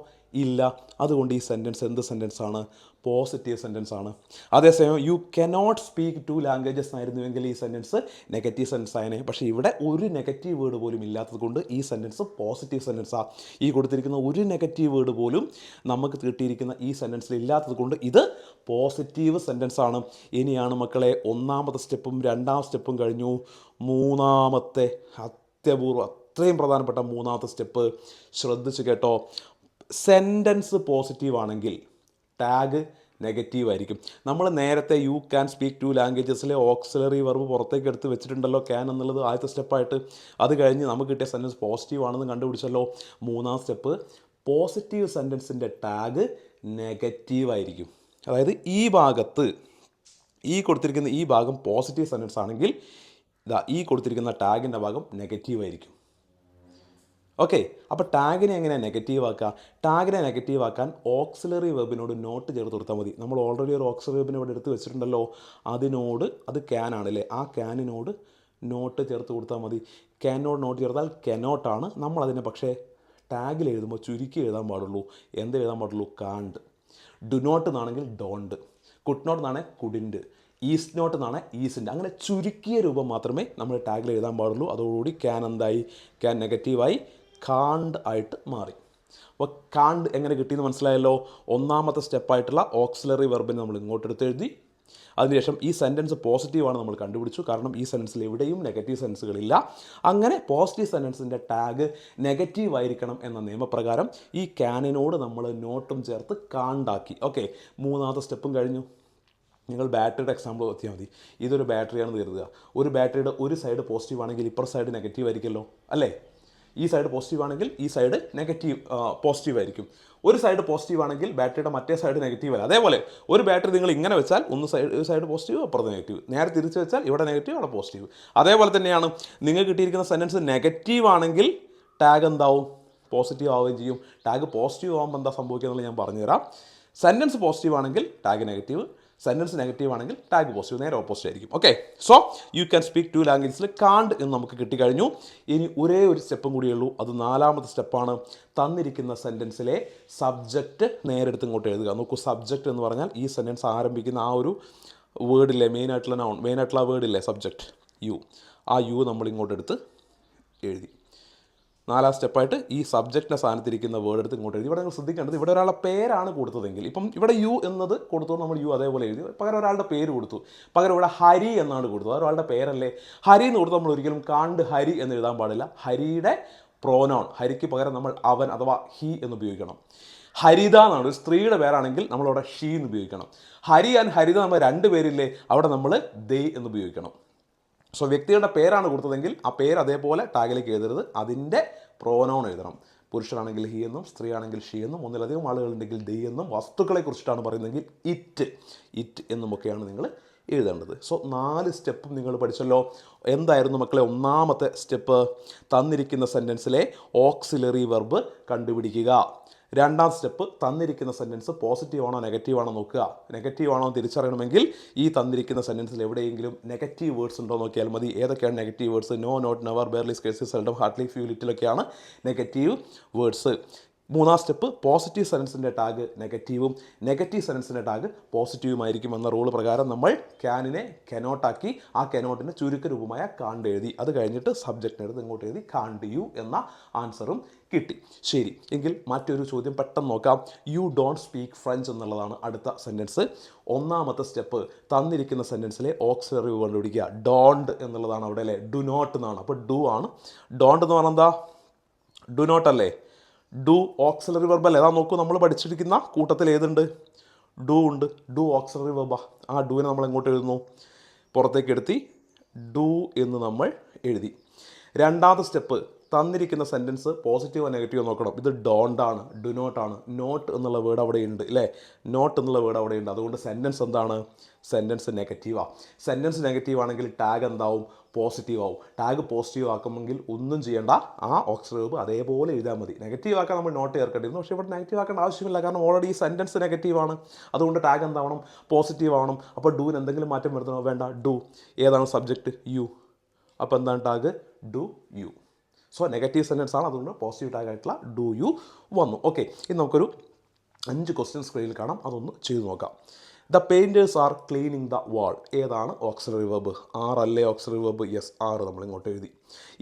ഇല്ല. അതുകൊണ്ട് ഈ സെൻറ്റൻസ് എന്ത് സെൻറ്റൻസ് ആണ്? പോസിറ്റീവ് സെൻറ്റൻസ് ആണ്. അതേസമയം യു കനോട്ട് സ്പീക്ക് 2 ലാംഗ്വേജസ് ആയിരുന്നുവെങ്കിൽ ഈ സെൻറ്റൻസ് നെഗറ്റീവ് സെൻറ്റൻസ് ആയനെ. പക്ഷേ ഇവിടെ ഒരു നെഗറ്റീവ് വേർഡ് പോലും ഇല്ലാത്തത് കൊണ്ട് ഈ സെൻറ്റൻസ് പോസിറ്റീവ് സെൻറ്റൻസാണ്. ഈ കൊടുത്തിരിക്കുന്ന ഒരു നെഗറ്റീവ് വേർഡ് പോലും നമുക്ക് കിട്ടിയിരിക്കുന്ന ഈ സെൻറ്റൻസിൽ ഇല്ലാത്തത് കൊണ്ട് ഇത് പോസിറ്റീവ് സെൻറ്റൻസ് ആണ്. ഇനിയാണ് മക്കളെ ഒന്നാമത്തെ സ്റ്റെപ്പും രണ്ടാം സ്റ്റെപ്പും കഴിഞ്ഞു. മൂന്നാമത്തെ അത്രയും പ്രധാനപ്പെട്ട മൂന്നാമത്തെ സ്റ്റെപ്പ് ശ്രദ്ധിച്ച് കേട്ടോ. സെൻറ്റൻസ് പോസിറ്റീവ് ആണെങ്കിൽ ടാഗ് നെഗറ്റീവ് ആയിരിക്കും. നമ്മൾ നേരത്തെ യു ക്യാൻ സ്പീക്ക് 2 ലാംഗ്വേജസിലെ ഓക്സിലറി വെർബ് പുറത്തേക്ക് എടുത്ത് വെച്ചിട്ടുണ്ടല്ലോ, ക്യാൻ എന്നുള്ളത് ആദ്യത്തെ സ്റ്റെപ്പായിട്ട്. അത് കഴിഞ്ഞ് നമുക്ക് കിട്ടിയ സെൻറ്റൻസ് പോസിറ്റീവ് ആണെന്ന് കണ്ടുപിടിച്ചല്ലോ. മൂന്നാം സ്റ്റെപ്പ്, പോസിറ്റീവ് സെൻറ്റൻസിൻ്റെ ടാഗ് നെഗറ്റീവ് ആയിരിക്കും. അതായത് ഈ ഭാഗത്ത് ഈ കൊടുത്തിരിക്കുന്ന ഈ ഭാഗം പോസിറ്റീവ് സെൻറ്റൻസ് ആണെങ്കിൽ ഈ കൊടുത്തിരിക്കുന്ന ടാഗിൻ്റെ ഭാഗം നെഗറ്റീവ് ആയിരിക്കും. ഓക്കെ, അപ്പോൾ ടാഗിനെ എങ്ങനെയാണ് നെഗറ്റീവ് ആക്കുക? ടാഗിനെ നെഗറ്റീവ് ആക്കാൻ ഓക്സിലറി വെബിനോട് നോട്ട് ചേർത്ത് കൊടുത്താൽ മതി. നമ്മൾ ഓൾറെഡി ഒരു ഓക്സിലറി വെബിനെ ഇവിടെ എടുത്ത് വെച്ചിട്ടുണ്ടല്ലോ, അതിനോട്, അത് ക്യാൻ ആണല്ലേ, ആ ക്യാനിനോട് നോട്ട് ചേർത്ത് കൊടുത്താൽ മതി. ക്യാനോട് നോട്ട് ചേർത്താൽ കെനോട്ടാണ്. നമ്മളതിനെ പക്ഷേ ടാഗിൽ എഴുതുമ്പോൾ ചുരുക്കി എഴുതാൻ പാടുള്ളൂ. എന്ത് എഴുതാൻ പാടുള്ളൂ? കാണ്ട്. ഡു നോട്ട് എന്നാണെങ്കിൽ ഡോണ്ട്, കുഡ് നോട്ട് എന്നാണെങ്കിൽ കുഡിൻറ്റ്, ഈസ് നോട്ട് എന്നാണ് ഈസിൻ്റെ. അങ്ങനെ ചുരുക്കിയ രൂപം മാത്രമേ നമ്മൾ ടാഗിൽ എഴുതാൻ പാടുള്ളൂ. അതോടുകൂടി ക്യാൻ എന്തായി? ക്യാൻ നെഗറ്റീവായി കാണ്ട് ആയിട്ട് മാറി. അപ്പോൾ കാണ്ട് എങ്ങനെ കിട്ടിയെന്ന് മനസ്സിലായല്ലോ. ഒന്നാമത്തെ സ്റ്റെപ്പായിട്ടുള്ള ഓക്സിലറി വെർബിനെ നമ്മൾ ഇങ്ങോട്ട് എടുത്തെഴുതി. അതിനുശേഷം ഈ സെൻറ്റൻസ് പോസിറ്റീവാണ് നമ്മൾ കണ്ടുപിടിച്ചു, കാരണം ഈ സെൻറ്റൻസിൽ എവിടെയും നെഗറ്റീവ് സെൻസുകളില്ല. അങ്ങനെ പോസിറ്റീവ് സെൻറ്റൻസിൻ്റെ ടാഗ് നെഗറ്റീവ് ആയിരിക്കണം എന്ന നിയമപ്രകാരം ഈ ക്യാനിനോട് നമ്മൾ നോട്ടും ചേർത്ത് കാണ്ടാക്കി. ഓക്കെ, മൂന്നാമത്തെ സ്റ്റെപ്പും കഴിഞ്ഞു. നിങ്ങൾ ബാറ്ററിയുടെ എക്സാമ്പിൾ എത്തിയാൽ മതി. ഇതൊരു ബാറ്ററിയാണെന്ന് കരുതുക. ഒരു ബാറ്ററിയുടെ ഒരു സൈഡ് പോസിറ്റീവ് ആണെങ്കിൽ ഇപ്പുറ സൈഡ് നെഗറ്റീവ് ആയിരിക്കുമല്ലോ, അല്ലേ? ഈ സൈഡ് പോസിറ്റീവ് ആണെങ്കിൽ ഈ സൈഡ് പോസിറ്റീവ് ആയിരിക്കും. ഒരു സൈഡ് പോസിറ്റീവ് ആണെങ്കിൽ ബാറ്ററിയുടെ മറ്റേ സൈഡ് നെഗറ്റീവ് അല്ല. അതേപോലെ ഒരു ബാറ്ററി നിങ്ങൾ ഇങ്ങനെ വെച്ചാൽ ഒരു സൈഡ് പോസിറ്റീവ്, അപ്പുറത്ത് നെഗറ്റീവ്. നേരെ തിരിച്ച് വെച്ചാൽ ഇവിടെ നെഗറ്റീവ്, അവിടെ പോസിറ്റീവ്. അതേപോലെ തന്നെയാണ് നിങ്ങൾക്ക് കിട്ടിയിരിക്കുന്ന സെൻറ്റൻസ് നെഗറ്റീവ് ആണെങ്കിൽ ടാഗ് എന്താവും? പോസിറ്റീവ് ആവുകയും ചെയ്യും. ടാഗ് പോസിറ്റീവ് ആകുമ്പോൾ എന്താ സംഭവിക്കുക എന്നുള്ളത് ഞാൻ പറഞ്ഞുതരാം. സെൻറ്റൻസ് പോസിറ്റീവ് ആണെങ്കിൽ ടാഗ് നെഗറ്റീവ്, സെൻറ്റൻസ് നെഗറ്റീവ് ആണെങ്കിൽ ടാഗ് പോസിറ്റീവ്, നേരെ ഓപ്പോസിറ്റ് ആയിരിക്കും. Okay, so you can speak 2 ലാംഗ്വേജസിൽ കാണ്ട് എന്ന് നമുക്ക് കിട്ടിക്കഴിഞ്ഞു. ഇനി ഒരേ ഒരു സ്റ്റെപ്പും കൂടിയേ ഉള്ളൂ. അത് നാലാമത്തെ സ്റ്റെപ്പാണ്. തന്നിരിക്കുന്ന സെൻറ്റൻസിലെ സബ്ജക്റ്റ് നേരെ എടുത്ത് ഇങ്ങോട്ട് എഴുതുക. നോക്കൂ, സബ്ജക്റ്റ് എന്ന് പറഞ്ഞാൽ ഈ സെൻറ്റൻസ് ആരംഭിക്കുന്ന ആ ഒരു വേർഡില്ലേ, മെയിനായിട്ടുള്ള വേർഡില്ലേ സബ്ജക്റ്റ്, യു. ആ യു നമ്മൾ ഇങ്ങോട്ട് എടുത്ത് എഴുതി. നാലാം സ്റ്റെപ്പായിട്ട് ഈ സബ്ജക്റ്റിൻ്റെ സ്ഥാനത്തിരിക്കുന്ന വേർഡ് എടുത്ത് ഇങ്ങോട്ട് എഴുതി. ഇവിടെ നിങ്ങൾ ശ്രദ്ധിക്കേണ്ടത്, ഇവിടെ ഒരാളുടെ പേരാണ് കൊടുത്തതെങ്കിൽ, ഇപ്പം ഇവിടെ യു എന്നത് കൊടുത്തത് നമ്മൾ യു അതേപോലെ എഴുതി. പകരം ഒരാളുടെ പേര് കൊടുത്തു. പകരം ഇവിടെ ഹരി എന്നാണ് കൊടുത്തത്, ഒരാളുടെ പേരല്ലേ. ഹരി എന്ന് കൊടുത്താൽ നമ്മൾ ഒരിക്കലും കാണ്ട് ഹരി എന്ന് എഴുതാൻ പാടില്ല. ഹരിയുടെ പ്രോനൗൺ, ഹരിക്ക് പകരം നമ്മൾ അവൻ അഥവാ ഹി എന്ന് ഉപയോഗിക്കണം. ഹരിത എന്നാണ് ഒരു സ്ത്രീയുടെ പേരാണെങ്കിൽ നമ്മളവിടെ ഷീ എന്ന് ഉപയോഗിക്കണം. ഹരി ആൻഡ് ഹരിത നമ്മൾ രണ്ട് പേരില്ലേ, അവിടെ നമ്മൾ ദേ എന്ന് ഉപയോഗിക്കണം. സോ വ്യക്തിയുടെ പേരാണ് കൊടുത്തതെങ്കിൽ ആ പേര് അതേപോലെ ടാഗിലേക്ക് എഴുതരുത്, അതിൻ്റെ പ്രോനൗൺ എഴുതണം. പുരുഷനാണെങ്കിൽ ഹി എന്നും സ്ത്രീ ആണെങ്കിൽ ഷീ എന്നും ഒന്നിലധികം ആളുകളുണ്ടെങ്കിൽ ദേ എന്നും വസ്തുക്കളെ കുറിച്ചിട്ടാണ് പറയുന്നതെങ്കിൽ ഇറ്റ് എന്നുമൊക്കെയാണ് നിങ്ങൾ എഴുതേണ്ടത്. സോ 4 സ്റ്റെപ്പും നിങ്ങൾ പഠിച്ചല്ലോ. എന്തായിരുന്നു മക്കളെ ഒന്നാമത്തെ സ്റ്റെപ്പ്? തന്നിരിക്കുന്ന സെൻറ്റൻസിലെ ഓക്സിലറി വെർബ് കണ്ടുപിടിക്കുക. രണ്ടാം സ്റ്റെപ്പ്, തന്നിരിക്കുന്ന സെൻറ്റൻസ് പോസിറ്റീവ് ആണോ നെഗറ്റീവ് ആണോ നോക്കുക. നെഗറ്റീവ് ആണോ തിരിച്ചറിയണമെങ്കിൽ ഈ തന്നിരിക്കുന്ന സെൻറ്റൻസിൽ എവിടെയെങ്കിലും നെഗറ്റീവ് വേർഡ്സ് ഉണ്ടോ നോക്കിയാൽ മതി. ഏതൊക്കെയാണ് negative words? No, not, never, barely, scarcely, seldom, hardly, few, ലിറ്റിലൊക്കെയാണ് നെഗറ്റീവ് വേർഡ്സ്. മൂന്നാം സ്റ്റെപ്പ്, പോസിറ്റീവ് സെൻറ്റൻസിൻ്റെ ടാഗ് നെഗറ്റീവും നെഗറ്റീവ് സെൻറ്റൻസിൻ്റെ ടാഗ് പോസിറ്റീവുമായിരിക്കും എന്ന റൂൾ പ്രകാരം നമ്മൾ ക്യാനിനെ കെനോട്ടാക്കി ആ കെനോട്ടിൻ്റെ ചുരുക്കരൂപമായ കാണ്ട് എഴുതി. അത് കഴിഞ്ഞിട്ട് സബ്ജക്റ്റിനെടുത്ത് ഇങ്ങോട്ട് എഴുതി കാണ്ട് യു എന്ന ആൻസറും കിട്ടി. ശരി, എങ്കിൽ മറ്റൊരു ചോദ്യം പെട്ടെന്ന് നോക്കാം. യു ഡോണ്ട് സ്പീക്ക് ഫ്രഞ്ച് എന്നുള്ളതാണ് അടുത്ത സെൻറ്റൻസ്. ഒന്നാമത്തെ സ്റ്റെപ്പ്, തന്നിരിക്കുന്ന സെൻറ്റൻസിലെ ഓക്സിലറി കണ്ടുപിടിക്കുക. ഡോണ്ട് എന്നുള്ളതാണ് അവിടെ അല്ലേ, ഡു നോട്ട് എന്നാണ്. അപ്പോൾ ഡു ആണ്. ഡോണ്ട് എന്ന് പറഞ്ഞാൽ എന്താ? ഡു നോട്ട് അല്ലേ? ഡു ഓക്സിലറി വെർബ് അല്ലേ? അതാ നോക്കൂ, നമ്മൾ പഠിച്ചിരിക്കുന്ന കൂട്ടത്തിൽ ഏതുണ്ട്? ഡു ഉണ്ട്, ഡു ഓക്സിലറി വെർബാ. ആ ഡൂവിനെ നമ്മൾ എങ്ങോട്ട് എഴുതുന്നു? പുറത്തേക്ക് എടുത്തി ഡു എന്ന് നമ്മൾ എഴുതി. രണ്ടാമത്തെ സ്റ്റെപ്പ്, തന്നിരിക്കുന്ന സെൻറ്റൻസ് പോസിറ്റീവോ നെഗറ്റീവോ നോക്കണം. ഇത് ഡോണ്ട് ആണ്, ഡു നോട്ട് ആണ്. നോട്ട് എന്നുള്ള വേർഡ് അവിടെ ഉണ്ട് അല്ലേ? നോട്ട് എന്നുള്ള വേർഡ് അവിടെ ഉണ്ട്. അതുകൊണ്ട് സെൻറ്റൻസ് എന്താണ്? സെൻറ്റൻസ് നെഗറ്റീവാണ്. സെൻറ്റൻസ് നെഗറ്റീവ് ആണെങ്കിൽ ടാഗ് എന്താവും? പോസിറ്റീവ് ആവും. ടാഗ് പോസിറ്റീവ് ആക്കുമെങ്കിൽ ഒന്നും ചെയ്യേണ്ട, ആ ഓക്സിലറി വെർബ് അതേപോലെ എഴുതാൻ മതി. നെഗറ്റീവ് ആക്കാൻ നമ്മൾ നോട്ട് ചേർക്കേണ്ടിയിരുന്നു, പക്ഷേ ഇവിടെ നെഗറ്റീവ് ആക്കേണ്ട ആവശ്യമില്ല, കാരണം ഓൾറെഡി ഈ സെൻറ്റൻസ് നെഗറ്റീവാണ്. അതുകൊണ്ട് ടാഗ് എന്താവണം? പോസിറ്റീവ് ആവണം. അപ്പോൾ ഡൂവിന് എന്തെങ്കിലും മാറ്റം വരുത്തണോ? വേണ്ട. ഡു ഏതാണ് സബ്ജക്റ്റ്? യു. അപ്പോൾ എന്താണ് tag? Do you. So negative sentence ആണ്, അതുകൊണ്ട് പോസിറ്റീവ് ടാഗ് ആയിട്ടുള്ള ഡു യു വന്നു. ഓക്കെ, ഇനി നമുക്കൊരു 5 ക്വസ്റ്റ്യൻ സ്ക്രീനിൽ കാണാം, അതൊന്ന് ചെയ്ത് നോക്കാം. The painters are cleaning the wall ഏതാണ് ഓക്സിലറി വെർബ്? ആർ അല്ലേ ഓക്സിലറി വെർബ്? യെസ്, ആർ നമ്മൾ ഇങ്ങോട്ട് എഴുതി.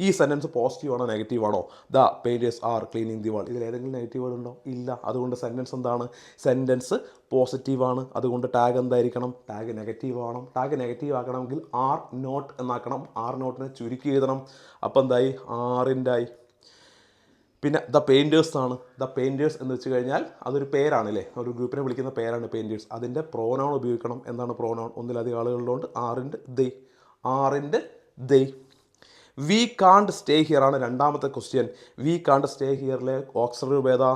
ഈ സെൻറ്റൻസ് പോസിറ്റീവ് ആണോ നെഗറ്റീവ് ആണോ? The painters are cleaning the wall, ഇതിൽ ഏതെങ്കിലും നെഗറ്റീവ് വേർഡ് ഉണ്ടോ? ഇല്ല. അതുകൊണ്ട് സെൻറ്റൻസ് എന്താണ്? സെൻറ്റൻസ് പോസിറ്റീവാണ്. അതുകൊണ്ട് ടാഗ് എന്തായിരിക്കണം? ടാഗ് നെഗറ്റീവ് ആവണം. ടാഗ് നെഗറ്റീവ് ആക്കണമെങ്കിൽ ആർ നോട്ട് എന്നാക്കണം. ആർ നോട്ടിനെ ചുരുക്കി എഴുതണം. അപ്പോൾ എന്തായി? ആറിൻ്റെ ആയി. പിന്നെ ദ പെയിൻറ്റേഴ്സ് ആണ്. ദ പെയിൻറ്റേഴ്സ് എന്ന് വെച്ച് കഴിഞ്ഞാൽ അതൊരു പേരാണ് അല്ലേ? ഒരു ഗ്രൂപ്പിനെ വിളിക്കുന്ന പേരാണ് പെയിൻറ്റേഴ്സ്. അതിൻ്റെ പ്രോനൗൺ ഉപയോഗിക്കണം. എന്താണ് പ്രോനൗൺ? ഒന്നിലധികം ആളുകളിലുണ്ട്. Aren't they. Aren't they. We can't stay here ആണ് രണ്ടാമത്തെ ക്വസ്റ്റ്യൻ. വി കാണ്ട് സ്റ്റേ ഹിയറിലെ ഓക്സിലറി വെർബ് ഏതാ?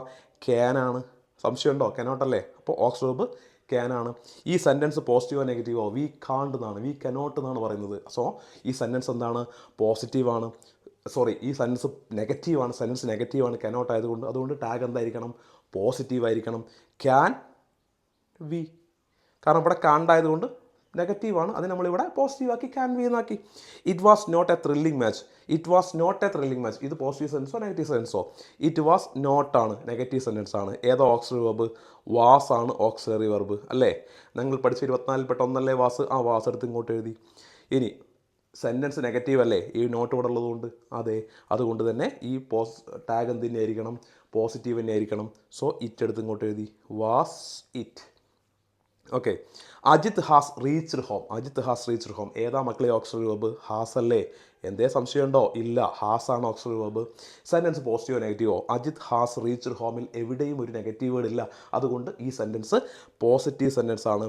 ക്യാൻ ആണ്. സംശയമുണ്ടോ? കനോട്ടല്ലേ? അപ്പോൾ ഓക്സിലറി വെർബ് ക്യാൻ ആണ്. ഈ സെൻറ്റൻസ് പോസിറ്റീവോ നെഗറ്റീവോ? വി കാണ്ട് എന്നാണ്, വി കനോട്ട് എന്നാണ് പറയുന്നത്. സോ ഈ സെൻറ്റൻസ് എന്താണ്? പോസിറ്റീവാണ്. സോറി, ഈ സെൻറ്റൻസ് നെഗറ്റീവാണ്. സെൻറ്റൻസ് നെഗറ്റീവാണ്, കനോട്ട് ആയതുകൊണ്ട്. അതുകൊണ്ട് ടാഗ് എന്തായിരിക്കണം? പോസിറ്റീവ് ആയിരിക്കണം. ക്യാൻ വി, കാരണം ഇവിടെ കാണ്ടായതുകൊണ്ട് നെഗറ്റീവാണ്, അത് നമ്മളിവിടെ പോസിറ്റീവാക്കി ക്യാൻ വി എന്നാക്കി. It was not a thrilling match. It was not a thrilling match, ഇത് പോസിറ്റീവ് സെൻസോ നെഗറ്റീവ് സെൻസോ? ഇറ്റ് വാസ് നോട്ട് ആണ്, നെഗറ്റീവ് സെൻറ്റൻസ് ആണ്. ഏതോ ഓക്സിലറി വെർബ്? വാസ് ആണ് ഓക്സിലറി വെർബ് അല്ലേ? ഞങ്ങൾ പഠിച്ച 24 ഒന്നല്ലേ വാസ്? ആ വാസ് എടുത്ത് ഇങ്ങോട്ട് എഴുതി. ഇനി സെൻറ്റൻസ് നെഗറ്റീവ് അല്ലേ ഈ നോട്ട് ഇവിടെ ഉള്ളതുകൊണ്ട്? അതെ. അതുകൊണ്ട് തന്നെ ഈ ടാഗ് എന്ത് തന്നെ ആയിരിക്കണം? പോസിറ്റീവ് തന്നെ ആയിരിക്കണം. സോ ഇറ്റ് എടുത്ത് ഇങ്ങോട്ട് എഴുതി. Was it. Okay. Ajith has reached home. Ajith has reached home ഏതാ മക്കളെ ഓക്സിലറി വെർബ്? ഹാസ് അല്ലേ? എന്തേ സംശയമുണ്ടോ? ഇല്ല, ഹാസ് ആണ് ഓക്സിലറി വെർബ്. സെൻറ്റൻസ് പോസിറ്റീവോ നെഗറ്റീവോ? അജിത് ഹാസ് റീച്ച്ഡ് ഹോമിൽ എവിടെയും ഒരു നെഗറ്റീവ് വേർഡ് ഇല്ല. അതുകൊണ്ട് ഈ സെൻറ്റൻസ് പോസിറ്റീവ് സെൻറ്റൻസ് ആണ്.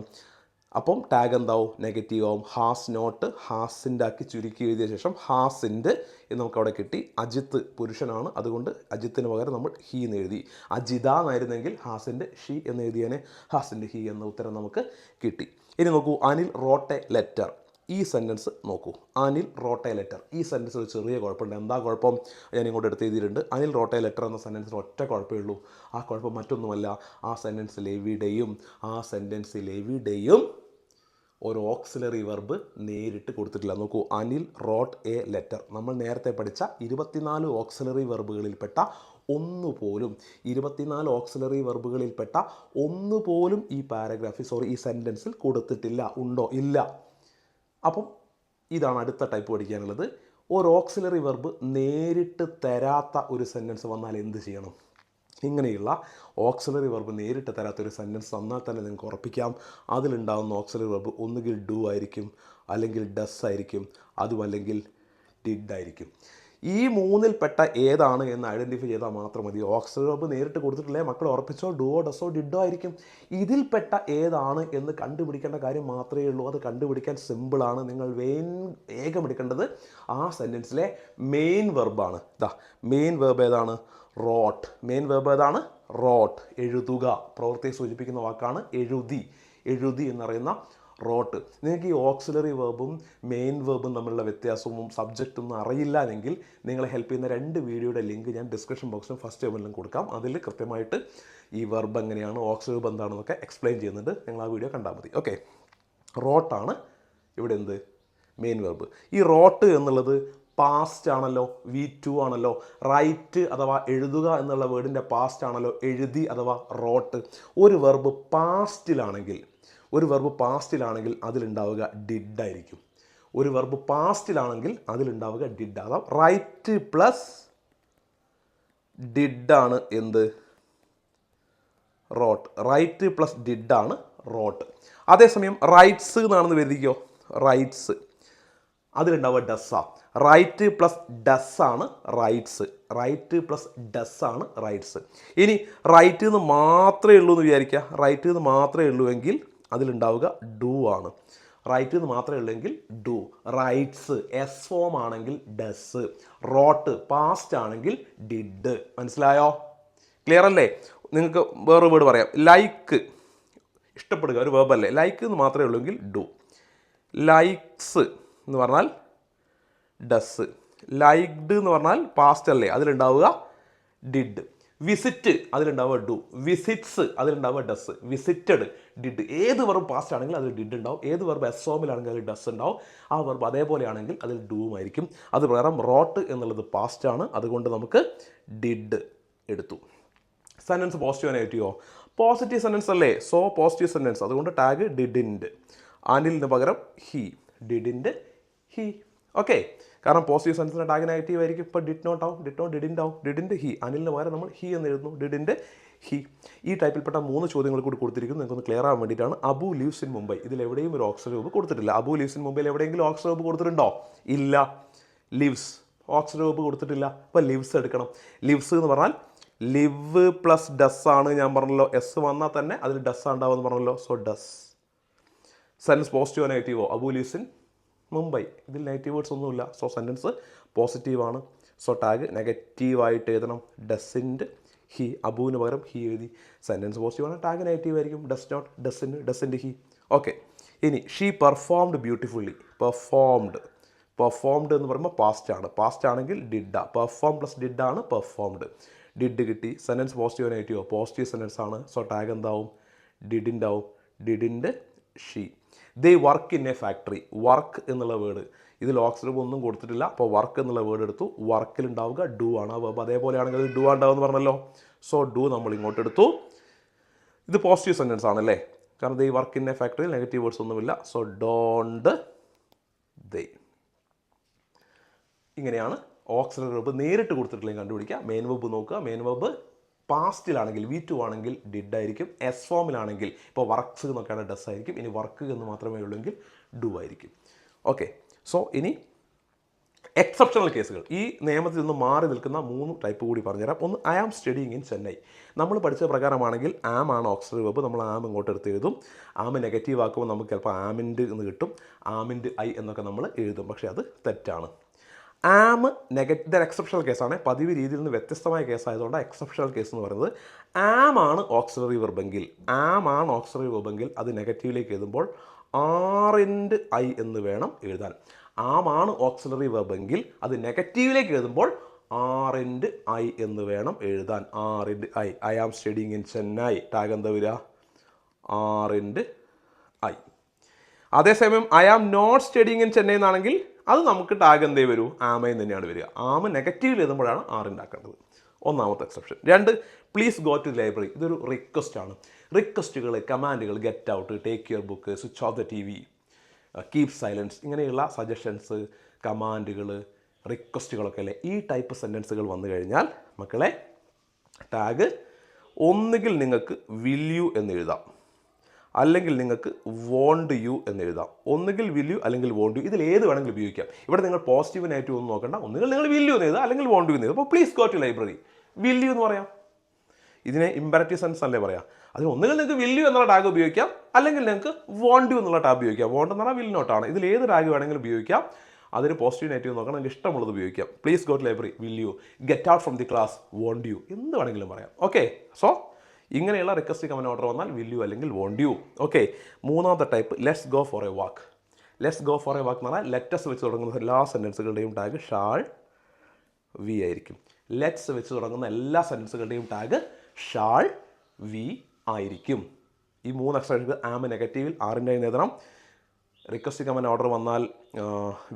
അപ്പം ടാഗ് എന്താവും? നെഗറ്റീവ് ആവും. ഹാസ് നോട്ട് ഹാസിൻ്റെ ആക്കി ചുരുക്കി എഴുതിയ ശേഷം ഹാസിൻ്റെ എന്ന് നമുക്ക് അവിടെ കിട്ടി. അജിത്ത് പുരുഷനാണ്, അതുകൊണ്ട് അജിത്തിന് പകരം നമ്മൾ ഹി എന്ന് എഴുതി. അജിത എന്നായിരുന്നെങ്കിൽ ഹാസിൻ്റെ ഷീ എന്ന് എഴുതിയതിനെ ഹാസിൻ്റെ ഹി എന്ന ഉത്തരം നമുക്ക് കിട്ടി. ഇനി നോക്കൂ, അനിൽ റോട്ട് എ ലെറ്റർ. ഈ സെൻറ്റൻസ് നോക്കൂ, അനിൽ റോട്ട് എ ലെറ്റർ. ഈ സെൻറ്റൻസ് ഒരു ചെറിയ കുഴപ്പമുണ്ട്. എന്താ കുഴപ്പം? ഞാൻ ഇങ്ങോട്ട് എടുത്ത് എഴുതിയിട്ടുണ്ട്. അനിൽ റോട്ട് എ ലെറ്റർ എന്ന സെൻറ്റൻസിന് ഒറ്റ കുഴപ്പമേ ഉള്ളൂ. ആ കുഴപ്പം മറ്റൊന്നുമല്ല, ആ സെൻറ്റൻസിലെവിടെയും ഒരു ഓക്സിലറി വെർബ് നേരിട്ട് കൊടുത്തിട്ടില്ല. നോക്കൂ, അനിൽ റോട്ട് എ ലെറ്റർ. നമ്മൾ നേരത്തെ പഠിച്ച 24 ഓക്സിലറി വെർബുകളിൽപ്പെട്ട ഒന്നുപോലും 24 ഓക്സിലറി വെർബുകളിൽപ്പെട്ട ഒന്നുപോലും ഈ ഈ സെൻറ്റൻസിൽ കൊടുത്തിട്ടില്ല. ഉണ്ടോ? ഇല്ല. അപ്പം ഇതാണ് അടുത്ത ടൈപ്പ് പഠിക്കാനുള്ളത്. ഒരു ഓക്സിലറി വെർബ് നേരിട്ട് തരാത്ത ഒരു സെൻറ്റൻസ് വന്നാൽ എന്ത് ചെയ്യണം? ഇങ്ങനെയുള്ള ഓക്സിലറി വെർബ് നേരിട്ട് തരാത്തൊരു സെൻറ്റൻസ് തന്നാൽ തന്നെ നിങ്ങൾക്ക് ഉറപ്പിക്കാം അതിലുണ്ടാകുന്ന ഓക്സിലറി വെർബ് ഒന്നുകിൽ ഡു ആയിരിക്കും, അല്ലെങ്കിൽ ഡസ് ആയിരിക്കും, അതുമല്ലെങ്കിൽ ഡിഡ് ആയിരിക്കും. ഈ മൂന്നിൽപ്പെട്ട ഏതാണ് എന്ന് ഐഡൻറ്റിഫൈ ചെയ്താൽ മാത്രം മതി. ഓക്സിലറി വെർബ് നേരിട്ട് കൊടുത്തിട്ടില്ലേ മക്കൾ, ഉറപ്പിച്ചോ ഡുവോ ഡസോ ഡിഡോ ആയിരിക്കും. ഇതിൽപ്പെട്ട ഏതാണ് എന്ന് കണ്ടുപിടിക്കേണ്ട കാര്യം മാത്രമേ ഉള്ളൂ. അത് കണ്ടുപിടിക്കാൻ സിമ്പിളാണ്. നിങ്ങൾ വേഗം എടുക്കേണ്ടത് ആ സെൻറ്റൻസിലെ മെയിൻ വെർബാണ്. മെയിൻ വെർബ് ഏതാണ്? റോട്ട്. മെയിൻ വെർബ് ഏതാണ്? റോട്ട്. എഴുതുക, പ്രവൃത്തിയെ സൂചിപ്പിക്കുന്ന വാക്കാണ് എഴുതി എന്ന് പറയുന്ന റോട്ട്. നിങ്ങൾക്ക് ഈ ഓക്സിലറി വെർബും മെയിൻ വെർബും തമ്മിലുള്ള വ്യത്യാസവും സബ്ജക്റ്റ് ഒന്നും അറിയില്ല എങ്കിൽ നിങ്ങളെ ഹെൽപ്പ് ചെയ്യുന്ന 2 വീഡിയോയുടെ ലിങ്ക് ഞാൻ ഡിസ്ക്രിപ്ഷൻ ബോക്സിലും ഫസ്റ്റ് കമൻറ്റിലും കൊടുക്കാം. അതിൽ കൃത്യമായിട്ട് ഈ വെർബ് എങ്ങനെയാണ്, ഓക്സിലറി വെർബ് എന്താണെന്നൊക്കെ എക്സ്പ്ലെയിൻ ചെയ്യുന്നുണ്ട്. നിങ്ങൾ ആ വീഡിയോ കണ്ടാൽ മതി. ഓക്കെ, റോട്ടാണ് ഇവിടെ എന്ത്? Main verb. ഈ റോട്ട് എന്നുള്ളത് പാസ്റ്റ് ആണല്ലോ, V2 ആണല്ലോ. റൈറ്റ് അഥവാ എഴുതുക എന്നുള്ള വേർഡിൻ്റെ പാസ്റ്റ് ആണല്ലോ എഴുതി അഥവാ റോട്ട്. ഒരു വെർബ് പാസ്റ്റിലാണെങ്കിൽ അതിലുണ്ടാവുക ഡിഡ് ആയിരിക്കും. ഒരു വെർബ് പാസ്റ്റിലാണെങ്കിൽ അതിലുണ്ടാവുക ഡിഡ്. അഥവാ റൈറ്റ് പ്ലസ് ഡിഡാണ് എന്ത്? റോട്ട്. റൈറ്റ് പ്ലസ് ഡിഡാണ് റോട്ട്. അതേസമയം റൈറ്റ്സ് എന്നാണെന്ന് കരുതിക്കോ. റൈറ്റ്സ് അതിലുണ്ടാവുക ഡസ്സാ. റൈറ്റ് പ്ലസ് ഡസ്സാണ് റൈറ്റ്സ്. റൈറ്റ് പ്ലസ് ഡസ്സാണ് റൈറ്റ്സ്. ഇനി റൈറ്റ് എന്ന് മാത്രമേ ഉള്ളൂ എന്ന് വിചാരിക്കുക. റൈറ്റ് എന്ന് മാത്രമേ ഉള്ളൂ എങ്കിൽ അതിലുണ്ടാവുക ഡു ആണ്. റൈറ്റ് എന്ന് മാത്രമേ ഉള്ളെങ്കിൽ ഡു. റൈറ്റ്സ് എസ് ഫോം ആണെങ്കിൽ ഡസ്. റോട്ട് പാസ്റ്റ് ആണെങ്കിൽ ഡിഡ്. മനസ്സിലായോ? ക്ലിയർ അല്ലേ? നിങ്ങൾക്ക് വേറൊരു വേർഡ് പറയാം. ലൈക്ക്, ഇഷ്ടപ്പെടുക, ഒരു വേർബല്ലേ. ലൈക്ക് എന്ന് മാത്രമേ ഉള്ളൂവെങ്കിൽ ഡു. ലൈക്സ് എന്ന് പറഞ്ഞാൽ ഡസ്. ലൈക്ഡ് എന്ന് പറഞ്ഞാൽ പാസ്റ്റ് അല്ലേ, അതിലുണ്ടാവുക ഡിഡ്. വിസിറ്റ് അതിലുണ്ടാവുക ഡു. വിസിറ്റ്സ് അതിലുണ്ടാവുക ഡസ്. Visited did. ഏത് വെർബ് പാസ്റ്റ് ആണെങ്കിൽ അതിൽ ഡിഡ് ഉണ്ടാവും. ഏത് വെർബ് എസ് ഫോമിലാണെങ്കിൽ അതിൽ ഡസ് ഉണ്ടാവും. ആ വെർബ് അതേപോലെ ആണെങ്കിൽ അതിൽ ഡൂവും ആയിരിക്കും. അത് പ്രകാരം റോട്ട് എന്നുള്ളത് പാസ്റ്റ് ആണ്, അതുകൊണ്ട് നമുക്ക് ഡിഡ് എടുത്തു. സെൻറ്റൻസ് പോസിറ്റീവോ നെഗറ്റീവോ? പോസിറ്റീവ് സെൻറ്റൻസ് അല്ലേ, സോ പോസിറ്റീവ് സെൻറ്റൻസ്. അതുകൊണ്ട് ടാഗ് ഡിഡിൻഡ്. ആനിലിന് പകരം ഹി. ഡിഡിൻഡ് ഹി. ഓക്കെ, കാരണം പോസിറ്റീവ് സെൻറ്റൻസിൻ്റെ ടാഗ് നെഗറ്റീവ് ആയിരിക്കും. ഇപ്പോൾ ഡിഡ് നോട്ട് ആവും, ഡിഡ് നോട്ട് ഡിഡിൻഡ് ആവും. ഡിഡിൻഡ് ഹി. അനിലിന് പകരം നമ്മൾ ഹി എന്ന് എഴുതുന്നു. ഡിഡിൻഡ് ഹി. ഈ ടൈപ്പിൽപ്പെട്ട 3 ചോദ്യങ്ങൾ കൂടി കൊടുത്തിരിക്കുന്നു. നിങ്ങൾക്കൊന്ന് ക്ലിയർ ആവാൻ വേണ്ടിയിട്ടാണ്. Abu lives in Mumbai. ഇതിൽ എവിടെയും ഒരു ഓക്സിലറി വെർബ് കൊടുത്തിട്ടില്ല. അബു ലീവ്സ് ഇൻ മുംബൈയിൽ എവിടെയെങ്കിലും ഓക്സിലറി വെർബ് കൊടുത്തിട്ടുണ്ടോ? ഇല്ല. ലിവ്സ് ഓക്സിലറി വെർബ് കൊടുത്തിട്ടില്ല. അപ്പോൾ ലിവ്സ് എടുക്കണം. ലിവ്സ് എന്ന് പറഞ്ഞാൽ ലിവ് പ്ലസ് ഡസ് ആണ്. ഞാൻ പറഞ്ഞല്ലോ, എസ് വന്നാൽ തന്നെ അതിൽ ഡസ് ഉണ്ടാവുമെന്ന് പറഞ്ഞല്ലോ. So does. സെൻറ്റൻസ് പോസിറ്റീവോ നെഗറ്റീവോ? Abu lives in Mumbai. ഇതിൽ നെഗറ്റീവ് വേർഡ്സ് ഒന്നുമില്ല. സോ സെൻറ്റൻസ് പോസിറ്റീവാണ്. സോ ടാഗ് നെഗറ്റീവായിട്ട് എഴുതണം. ഡസിൻഡ് ഹി. അബുവിന് പകരം ഹി എഴുതി. സെൻറ്റൻസ് പോസിറ്റീവാണ്, ടാഗ് നെഗറ്റീവ് ആയിരിക്കും. Does not, doesn't, doesn't he. Okay, ഇനി she performed beautifully. Performed. Performed എന്ന് പറയുമ്പോൾ പാസ്റ്റ് ആണ്. പാസ്റ്റ് ആണെങ്കിൽ ഡിഡാ. പെർഫോം പ്ലസ് ഡിഡാണ് പെർഫോംഡ്. ഡിഡ് കിട്ടി. സെൻറ്റൻസ് പോസിറ്റീവോ നെഗറ്റീവോ? പോസിറ്റീവ് സെൻറ്റൻസ് ആണ്. സോ ടാഗ് എന്താവും? ഡിഡിൻ്റെ ആവും. Didn't she. They work in a factory. Work എന്നുള്ള വേർഡ് ഇതിൽ ഓക്സിലറി ഒന്നും കൊടുത്തിട്ടില്ല. അപ്പോൾ വർക്ക് എന്നുള്ള വേർഡ് എടുത്തു. വർക്കിലുണ്ടാവുക ഡു ആണ്. ആ വെർബ് അതേപോലെയാണെങ്കിൽ അത് ഡു ഉണ്ടാവുമെന്ന് പറഞ്ഞല്ലോ. സോ ഡു നമ്മൾ ഇങ്ങോട്ട് എടുത്തു. ഇത് പോസിറ്റീവ് സെൻറ്റൻസ് ആണല്ലേ, കാരണം they work in a factory. Negative words ഒന്നുമില്ല. So don't they. ഇങ്ങനെയാണ് ഓക്സിലറി വെർബ് നേരിട്ട് കൊടുത്തിട്ടില്ലെങ്കിൽ കണ്ടുപിടിക്കുക. മെയിൻ വെർബ് നോക്കുക. മെയിൻ വെർബ് പാസ്റ്റിലാണെങ്കിൽ V2 ആണെങ്കിൽ ഡിഡ് ആയിരിക്കും. എസ് ഫോമിലാണെങ്കിൽ ഇപ്പോൾ വർക്ക്സ് എന്നൊക്കെയാണ് ഡസ് ആയിരിക്കും. ഇനി വർക്ക് എന്ന് മാത്രമേ ഉള്ളൂവെങ്കിൽ ഡു ആയിരിക്കും. ഓക്കെ, സോ ഇനി എക്സെപ്ഷണൽ കേസുകൾ. ഈ നിയമത്തിൽ നിന്ന് മാറി നിൽക്കുന്ന 3 ടൈപ്പ് കൂടി പറഞ്ഞുതരാം. ഒന്ന്, I am studying in Chennai. നമ്മൾ പഠിച്ച പ്രകാരമാണെങ്കിൽ ആം ആണ് ഓക്സിലറി വെർബ്. നമ്മൾ ആം ഇങ്ങോട്ട് എടുത്ത് എഴുതും. ആം നെഗറ്റീവ് ആക്കുമ്പോൾ നമുക്ക് ചിലപ്പോൾ ആമിൻഡ് എന്ന് കിട്ടും. ആമിൻഡ് ഐ എന്നൊക്കെ നമ്മൾ എഴുതും. പക്ഷേ അത് തെറ്റാണ്. ആം ഇതൊരു എക്സെപ്ഷണൽ കേസാണ്. പതിവ് രീതിയിൽ നിന്ന് വ്യത്യസ്തമായ കേസായതുകൊണ്ട് എക്സെപ്ഷണൽ കേസ് എന്ന് പറയുന്നത് ആം ആണ് ഓക്സിലറി വെർബെങ്കിൽ. ആം ആണ് ഓക്സിലറി വെർബെങ്കിൽ അത് നെഗറ്റീവിലേക്ക് എഴുതുമ്പോൾ ആറിൻഡ് ഐ എന്ന് വേണം എഴുതാൻ. ആം ആണ് ഓക്സിലറി വെർബെങ്കിൽ അത് നെഗറ്റീവിലേക്ക് എഴുതുമ്പോൾ ആറിൻഡ് ഐ എന്ന് വേണം എഴുതാൻ. Aren't I. I am studying in Chennai. Tag എന്താ വരിക? Aren't I. അതേസമയം I am not studying in Chennai എന്നാണെങ്കിൽ അത് നമുക്ക് ടാഗ് എന്തേ വരൂ? ആമയിൽ തന്നെയാണ് വരിക. ആമ നെഗറ്റീവിൽ എഴുതുമ്പോഴാണ് ആറുണ്ടാക്കേണ്ടത്. ഒന്നാമത്തെ exception. 2, please go to library. ഇതൊരു റിക്വസ്റ്റ് ആണ്. റിക്വസ്റ്റുകൾ, കമാൻഡുകൾ, get out, take your book, switch off the TV, keep silence, ഇങ്ങനെയുള്ള സജഷൻസ്, കമാൻഡുകൾ, റിക്വസ്റ്റുകളൊക്കെ അല്ലേ. ഈ ടൈപ്പ് സെൻറ്റൻസുകൾ വന്നു കഴിഞ്ഞാൽ മക്കളെ ടാഗ് ഒന്നുകിൽ നിങ്ങൾക്ക് വിൽ യു എന്ന് എഴുതാം, അല്ലെങ്കിൽ നിങ്ങൾക്ക് വോണ്ട് യു എന്ന് എഴുതാം. ഒന്നുകിൽ വിൽ യു അല്ലെങ്കിൽ വോണ്ട് യു. ഇതിൽ ഏത് വേണമെങ്കിലും ഉപയോഗിക്കാം. ഇവിടെ നിങ്ങൾ പോസിറ്റീവ് നെഗറ്റീവ് ഒന്നും നോക്കണ്ട. ഒന്നുകിൽ നിങ്ങൾ വിൽ യു എന്ന് എഴുതാം, അല്ലെങ്കിൽ വോണ്ട് യു എന്ന് എഴുതാം. അപ്പോൾ please go to library. Will you എന്ന് പറയാം. ഇതിനെ ഇമ്പറേറ്റീവ് സെൻസ് അല്ലേ പറയാം. അതിന് ഒന്നുകിൽ നിങ്ങൾക്ക് വിൽ യു എന്നുള്ള ടാഗ് ഉപയോഗിക്കാം, അല്ലെങ്കിൽ നിങ്ങൾക്ക് വോണ്ട് യു എന്നുള്ള ടാഗ് ഉപയോഗിക്കാം. വോണ്ട് എന്ന് പറഞ്ഞാൽ വിൽ നോട്ടാണ്. ഇതിൽ ഏത് ടാഗ് വേണമെങ്കിലും ഉപയോഗിക്കാം. അതിന് പോസിറ്റീവ് നെഗറ്റീവ് നോക്കണം. നിങ്ങൾക്ക് ഇഷ്ടമുള്ളത് ഉപയോഗിക്കാം. Please go to library, will you, get out from the class, won't you, എന്ത് വേണമെങ്കിലും പറയാം. ഓക്കെ, സോ ഇങ്ങനെയുള്ള റിക്വസ്റ്റ് കമൻറ്റ് ഓർഡർ വന്നാൽ വിൽ യു അല്ലെങ്കിൽ വോണ്ട് യു. ഓക്കെ, മൂന്നാമത്തെ type let's go for a walk. Let's go for a walk എന്ന് പറഞ്ഞാൽ let's വെച്ച് തുടങ്ങുന്ന എല്ലാ സെൻറ്റൻസുകളുടെയും ടാഗ് ഷാൾ വി ആയിരിക്കും. ലെറ്റ്സ് വെച്ച് തുടങ്ങുന്ന എല്ലാ സെൻറ്റൻസുകളുടെയും ടാഗ് ഷാൾ വി ആയിരിക്കും. ഈ 3 അക്ഷരങ്ങൾക്ക് ആം നെഗറ്റീവിൽ ആറിൻ്റെ എഴുതണം. റിക്വസ്റ്റ് കമൻറ്റ് ഓർഡർ വന്നാൽ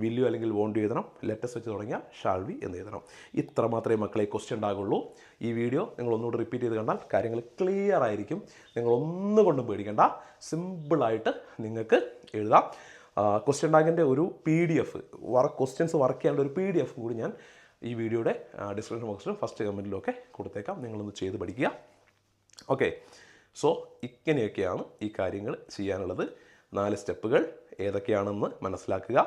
വിൽ യു അല്ലെങ്കിൽ വോണ്ട് യു എഴുതണം. ലെറ്റസ് വെച്ച് തുടങ്ങിയാൽ ഷാൾ വി എന്ന് എഴുതണം. ഇത്ര മാത്രമേ മക്കളെ ക്വസ്റ്റ്യൻ ഉണ്ടാകുള്ളൂ. ഈ വീഡിയോ നിങ്ങൾ ഒന്നുകൂടി റിപ്പീറ്റ് ചെയ്ത് കണ്ടാൽ കാര്യങ്ങൾ ക്ലിയർ ആയിരിക്കും. നിങ്ങൾ ഒന്നുകൊണ്ടും പേടിക്കേണ്ട, സിമ്പിളായിട്ട് നിങ്ങൾക്ക് എഴുതാം. ക്വസ്റ്റ്യൻ ടാഗിൻ്റെ ഒരു PDF, ക്വസ്റ്റ്യൻസ് വർക്ക് ചെയ്യേണ്ട ഒരു PDF കൂടി ഞാൻ ഈ വീഡിയോയുടെ ഡിസ്ക്രിപ്ഷൻ ബോക്സിലും ഫസ്റ്റ് കമൻറ്റിലും ഒക്കെ കൊടുത്തേക്കാം. നിങ്ങളൊന്ന് ചെയ്ത് പഠിക്കുക. ഓക്കെ, സോ ഇങ്ങനെയൊക്കെയാണ് ഈ കാര്യങ്ങൾ ചെയ്യാനുള്ളത്. 4 സ്റ്റെപ്പുകൾ ഏതൊക്കെയാണെന്ന് മനസ്സിലാക്കുക.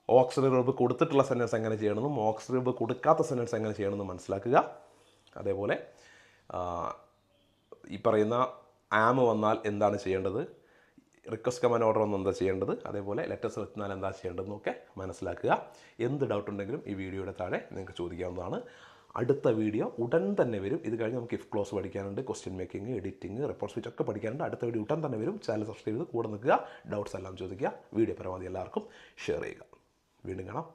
ഓക്സിലറി വെർബ് കൊടുത്തിട്ടുള്ള സെൻറ്റൻസ് എങ്ങനെ ചെയ്യണമെന്നും ഓക്സിലറി വെർബ് കൊടുക്കാത്ത സെൻറ്റൻസ് എങ്ങനെ ചെയ്യണമെന്നും മനസ്സിലാക്കുക. അതേപോലെ ഈ പറയുന്ന ആം വന്നാൽ എന്താണ് ചെയ്യേണ്ടത്, റിക്വസ്റ്റ് കമാൻഡ് ഓർഡർ വന്നാൽ എന്താ ചെയ്യേണ്ടത്, അതേപോലെ ലെറ്റേഴ്സ് എത്തുന്നാൽ എന്താ ചെയ്യേണ്ടതെന്നൊക്കെ മനസ്സിലാക്കുക. എന്ത് ഡൗട്ട് ഉണ്ടെങ്കിലും ഈ വീഡിയോയുടെ താഴെ നിങ്ങൾക്ക് ചോദിക്കാവുന്നതാണ്. അടുത്ത വീഡിയോ ഉടൻ തന്നെ വരും. ഇത് കഴിഞ്ഞ് നമുക്ക് ഇഫ് ക്ലോസ് പഠിക്കാനുണ്ട്, question making, editing, report switch ഒക്കെ പഠിക്കാനുണ്ട്. അടുത്ത വീഡിയോ ഉടൻ തന്നെ വരും. ചാനൽ സബ്സ്ക്രൈബ് ചെയ്ത് കൂടെ നിൽക്കുക. ഡൗട്ട്സ് എല്ലാം ചോദിക്കുക. വീഡിയോ പരമാവധി എല്ലാവർക്കും ഷെയർ ചെയ്യുക. വീണ്ടും കാണാം.